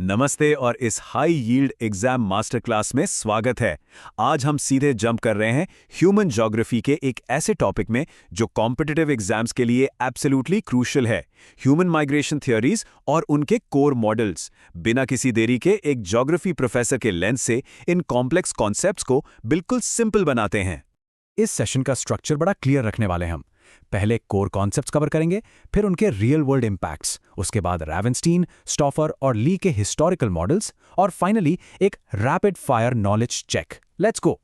नमस्ते और इस high yield exam master class में स्वागत है। आज हम सीधे जंप कर रहे हैं ह्यूमन ज्योग्राफी के एक ऐसे टॉपिक में जो कॉम्पिटिटिव एग्जाम्स के लिए एब्सोल्युटली क्रूशियल है, ह्यूमन माइग्रेशन थ्योरीज और उनके कोर मॉडल्स। बिना किसी देरी के एक ज्योग्राफी प्रोफेसर के लेंस से इन कॉम्प्लेक्स कॉन्सेप्ट्स को बिल्कुल सिंपल बनाते हैं। इस सेशन का स्ट्रक्चर बड़ा क्लियर रखने वाले हम। पहले कोर कॉन्सेप्ट्स कवर करेंगे, फिर उनके रियल वर्ल्ड इंपैक्ट्स, उसके बाद रैवेनस्टीन, स्टॉफर और ली के हिस्टोरिकल मॉडल्स और फाइनली एक rapid fire knowledge check. Let's go.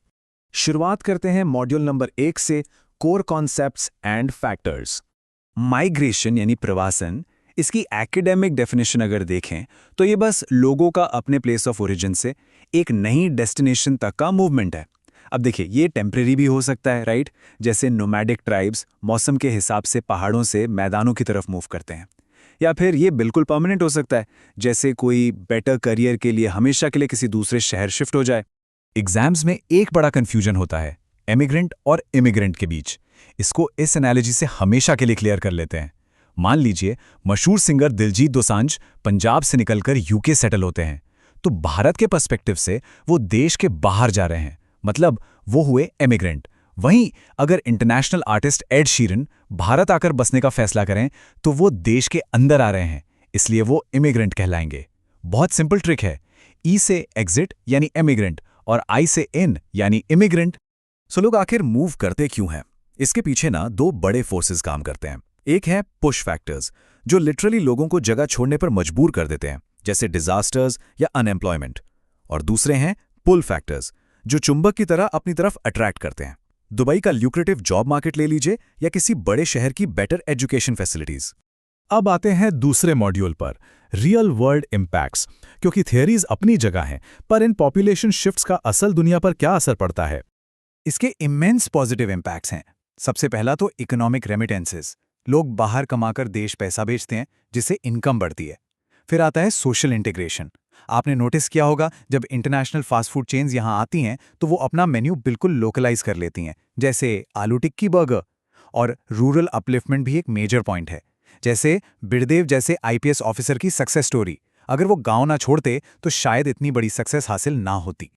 शुरुआत करते हैं मॉड्यूल नंबर 1 से, core concepts and factors. Migration यानी प्रवासन, इसकी एकेडमिक डेफिनेशन अगर देखें तो ये बस लोगों का अपने प्लेस ऑफ ओरिजिन से एक नई डेस्टिनेशन तक का मूवमेंट है। अब देखिए, ये टेम्परेरी भी हो सकता है, राइट? जैसे नोमैडिक ट्राइब्स मौसम के हिसाब से पहाड़ों से मैदानों की तरफ मूव करते हैं। या फिर ये बिल्कुल परमानेंट हो सकता है, जैसे कोई बेटर करियर के लिए हमेशा के लिए किसी दूसरे शहर शिफ्ट हो जाए। एग्जाम्स में एक बड़ा कन्फ्यूजन होता है एमिग्रेंट और इमिग्रेंट के बीच। इसको इस एनालॉजी से हमेशा के लिए क्लियर कर लेते हैं। मान लीजिए मशहूर सिंगर दिलजीत दोसांझ पंजाब से निकलकर यूके सेटल होते हैं, तो भारत के पर्सपेक्टिव से वो देश के बाहर जा रहे हैं, मतलब वो हुए एमिग्रेंट। वहीं अगर international artist Ed Sheeran Bharat आकर बसने का फैसला करें तो वो देश के अंदर आ रहे हैं, इसलिए वो इमिग्रेंट कहलाएंगे। बहुत सिंपल ट्रिक है, ई से एग्जिट यानी एमिग्रेंट और आई से इन यानी इमिग्रेंट। सो लोग आखिर मूव करते क्यों हैं? इसके पीछे ना दो बड़े फोर्सेस काम करते हैं। एक है पुश फैक्टर्स, जो लिटरली लोगों को जगह छोड़ने पर मजबूर कर देते हैं, जैसे डिजास्टर्स या अनएम्प्लॉयमेंट। और दूसरे हैं पुल फैक्टर्स, जो चुंबक की तरह अपनी तरफ अट्रैक्ट करते हैं। दुबई का ल्यूक्रेटिव जॉब मार्केट ले लीजिए या किसी बड़े शहर की बेटर एजुकेशन फैसिलिटीज। अब आते हैं दूसरे मॉड्यूल पर, रियल वर्ल्ड इंपैक्ट्स। क्योंकि थियरीज अपनी जगह हैं, पर इन पॉपुलेशन शिफ्ट्स का असल दुनिया पर क्या असर पड़ता है? इसके इमेंस पॉजिटिव इंपैक्ट्स हैं। सबसे पहला तो इकोनॉमिक रेमिटेंसेस, लोग बाहर कमाकर देश पैसा भेजते हैं, जिससे इनकम बढ़ती है। फिर आता है सोशल इंटीग्रेशन। आपने नोटिस किया होगा, जब इंटरनेशनल फास्ट फूड चेन्स यहां आती हैं तो वो अपना मेन्यू बिल्कुल लोकलाइज कर लेती हैं, जैसे आलू टिक्की बर्गर। और रूरल अपलिफ्टमेंट भी एक मेजर पॉइंट है, जैसे बिरदेव जैसे आईपीएस ऑफिसर की सक्सेस स्टोरी। अगर वो गांव ना छोड़ते तो शायद इतनी बड़ी सक्सेस हासिल ना होती।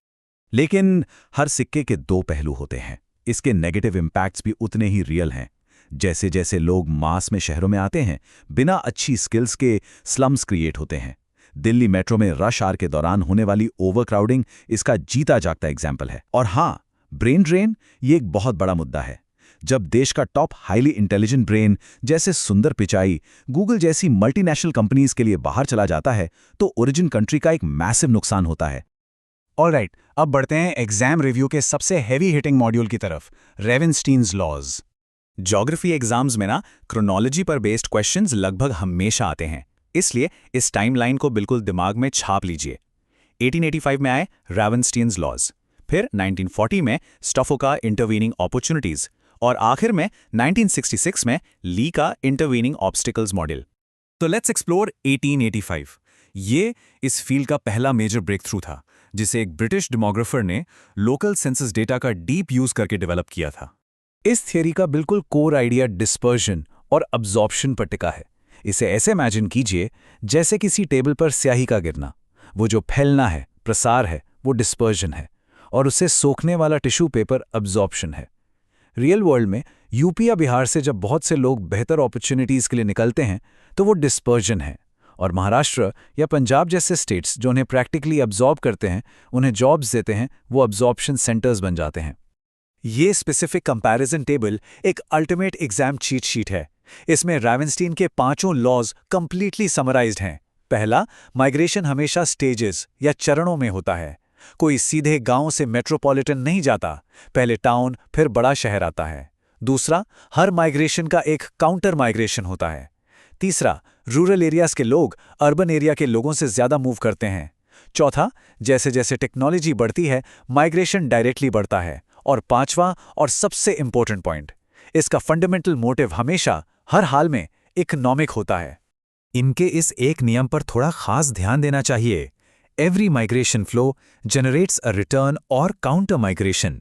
लेकिन हर सिक्के के दो पहलू होते हैं। इसके नेगेटिव इंपैक्ट्स भी उतने ही रियल हैं। जैसे जैसे लोग मास में शहरों में आते हैं, बिना अच्छी स्किल्स के स्लम्स क्रिएट होते हैं। दिल्ली मेट्रो में रश आवर के दौरान होने वाली ओवरक्राउडिंग इसका जीता जागता एग्जाम्पल है। और हाँ, ब्रेन ड्रेन ये एक बहुत बड़ा मुद्दा है। जब देश का टॉप हाईली इंटेलिजेंट ब्रेन जैसे सुंदर पिचाई गूगल जैसी मल्टीनेशनल कंपनीज के लिए बाहर चला जाता है, तो ओरिजिन कंट्री का एक मैसिव नुकसान होता है। ऑलराइट, अब बढ़ते हैं एग्जाम रिव्यू के सबसे हैवी हिटिंग मॉड्यूल की तरफ, रेवेनस्टीन्स लॉज। ज्योग्राफी एग्जाम्स में ना क्रोनोलॉजी पर बेस्ड क्वेश्चंस लगभग हमेशा आते हैं, इसलिए इस टाइमलाइन को बिल्कुल दिमाग में छाप लीजिए। 1885 में आए रेवेनस्टीन्स लॉज, फिर 1940 में स्टॉफो का इंटरवीनिंग अपॉर्चुनिटीज और आखिर में 1966 में ली का इंटरवीनिंग ऑब्स्टिकल्स मॉडल। तो लेट्स एक्सप्लोर 1885। ये इस फील्ड का पहला मेजर ब्रेक थ्रू था, जिसे एक ब्रिटिश डेमोग्राफर ने लोकल सेंसस डेटा का डीप यूज करके डेवलप किया था। इस थियरी का बिल्कुल कोर आइडिया डिस्पर्जन और अब्जॉर्प्शन पर टिका है। इसे ऐसे इमेजिन कीजिए जैसे किसी टेबल पर स्याही का गिरना। वो जो फैलना है, प्रसार है, वो डिस्पर्जन है, और उसे सोखने वाला टिश्यू पेपर अब्जॉर्प्शन है। रियल वर्ल्ड में यूपी या बिहार से जब बहुत से लोग बेहतर अपॉर्चुनिटीज के लिए निकलते हैं तो वो डिस्पर्जन है, और महाराष्ट्र या पंजाब जैसे स्टेट्स जो उन्हें प्रैक्टिकली अब्जॉर्ब करते हैं, उन्हें जॉब्स देते हैं, वो अब्जॉर्प्शन सेंटर्स बन जाते हैं। ये स्पेसिफिक कंपैरिजन टेबल एक अल्टीमेट एग्जाम चीट शीट है। इसमें रेवेनस्टीन के 5 लॉज कंप्लीटली समराइज्ड हैं। पहला, माइग्रेशन हमेशा स्टेजेस या चरणों में होता है। कोई सीधे गांव से मेट्रोपॉलिटन नहीं जाता, पहले टाउन फिर बड़ा शहर आता है। दूसरा, हर माइग्रेशन का एक काउंटर माइग्रेशन होता है। तीसरा, रूरल एरियाज के लोग अर्बन एरिया के लोगों से ज्यादा मूव करते हैं। चौथा, जैसे जैसे टेक्नोलॉजी बढ़ती है, माइग्रेशन डायरेक्टली बढ़ता है। और पांचवा और सबसे इंपॉर्टेंट पॉइंट, इसका फंडामेंटल मोटिव हमेशा हर हाल में इकोनॉमिक होता है। इनके इस एक नियम पर थोड़ा खास ध्यान देना चाहिए। एवरी माइग्रेशन फ्लो जनरेट्स अ रिटर्न और काउंटर माइग्रेशन।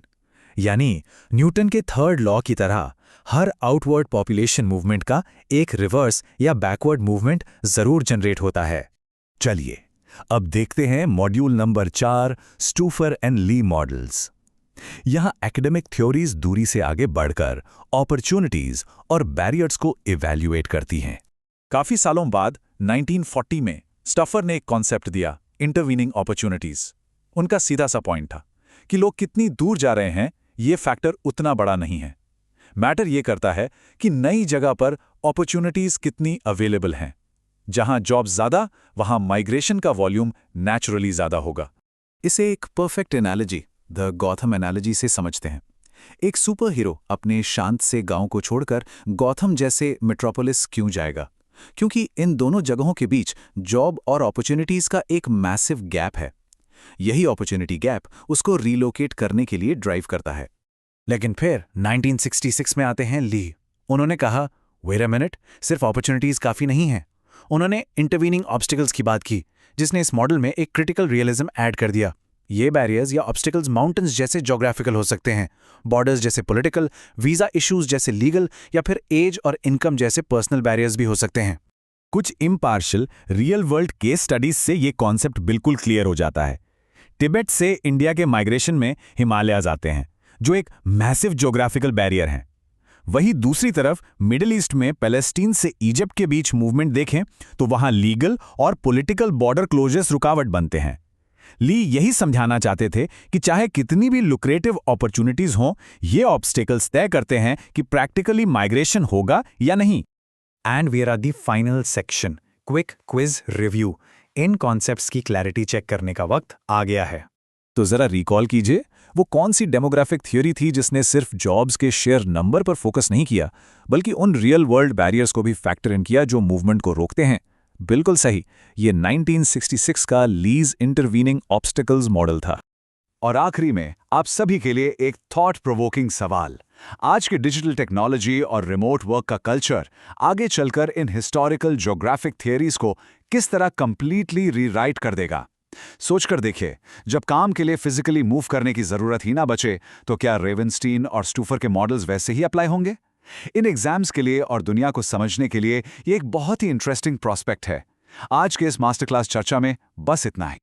यानी न्यूटन के थर्ड लॉ की तरह हर आउटवर्ड पॉपुलेशन मूवमेंट का एक रिवर्स या बैकवर्ड मूवमेंट जरूर जनरेट होता है। चलिए अब देखते हैं module number 4, Stouffer and Lee models. यहाँ एकेडमिक थ्योरीज दूरी से आगे बढ़कर अपॉर्चुनिटीज और बैरियर्स को इवैल्यूएट करती हैं। काफी सालों बाद 1940 में स्टफर ने एक कॉन्सेप्ट दिया, इंटरवीनिंग अपॉर्चुनिटीज। उनका सीधा सा पॉइंट था कि लोग कितनी दूर जा रहे हैं ये फैक्टर उतना बड़ा नहीं है। मैटर ये करता है कि नई जगह पर अपॉर्चुनिटीज कितनी अवेलेबल हैं। जहां जॉब्स ज्यादा, वहां माइग्रेशन का वॉल्यूम नेचुरली ज्यादा होगा। इसे एक perfect analogy, the Gotham analogy से समझते हैं। एक सुपर हीरो अपने शांत से गांव को छोड़कर गॉथम जैसे मेट्रोपोलिस क्यों जाएगा? क्योंकि इन दोनों जगहों के बीच जॉब और अपॉर्चुनिटीज का एक मैसिव गैप है। यही अपॉर्चुनिटी गैप उसको रीलोकेट करने के लिए ड्राइव करता है। लेकिन फिर 1966 में आते हैं ली। उन्होंने कहा, वेट अ मिनट, सिर्फ अपॉर्चुनिटीज काफी नहीं है। उन्होंने इंटरवीनिंग ऑब्स्टिकल्स की बात की, जिसने इस मॉडल में एक क्रिटिकल रियलिज्म ऐड कर दिया। ये बैरियर्स या ऑब्स्टिकल्स माउंटेन्स जैसे ज्योग्राफिकल हो सकते हैं, बॉर्डर्स जैसे पॉलिटिकल, वीजा इश्यूज जैसे लीगल, या फिर एज और इनकम जैसे पर्सनल बैरियर्स भी हो सकते हैं। कुछ impartial real world case studies से ये कॉन्सेप्ट बिल्कुल क्लियर हो जाता है। तिब्बत से इंडिया के माइग्रेशन में हिमालयाज आते हैं, जो एक मैसिव ज्योग्राफिकल बैरियर हैं। वहीं दूसरी तरफ मिडिल ईस्ट में पैलेस्टीन से इजिप्ट के बीच मूवमेंट देखें तो वहां लीगल और पॉलिटिकल बॉर्डर क्लोजर्स रुकावट बनते हैं। ली यही समझाना चाहते थे कि चाहे कितनी भी लुक्रेटिव अपॉर्चुनिटीज हों, ये ऑब्स्टिकल्स तय करते हैं कि प्रैक्टिकली माइग्रेशन होगा या नहीं। And we are at the final section, quick quiz review. इन कॉन्सेप्ट्स की क्लैरिटी चेक करने का वक्त आ गया है। तो जरा रिकॉल कीजिए, वो कौन सी डेमोग्राफिक थ्योरी थी जिसने सिर्फ जॉब्स के शेयर नंबर पर फोकस नहीं किया, बल्कि उन रियल वर्ल्ड बैरियर्स को भी फैक्टर इन किया जो मूवमेंट को रोकते हैं? बिल्कुल सही, ये 1966 का लीज इंटरवीनिंग ऑब्स्टिकल्स मॉडल था। और आखिरी में आप सभी के लिए एक थॉट प्रोवोकिंग सवाल। आज के डिजिटल टेक्नोलॉजी और रिमोट वर्क का कल्चर आगे चलकर इन हिस्टोरिकल ज्योग्राफिक थियरीज को किस तरह कंप्लीटली रीराइट कर देगा? सोचकर देखिए, जब काम के लिए फिजिकली मूव करने की जरूरत ही ना बचे, तो क्या रेवेनस्टीन और स्टूफर के मॉडल्स वैसे ही अप्लाई होंगे? इन एग्जाम्स के लिए और दुनिया को समझने के लिए ये एक बहुत ही इंटरेस्टिंग प्रोस्पेक्ट है। आज के इस मास्टर क्लास चर्चा में बस इतना ही।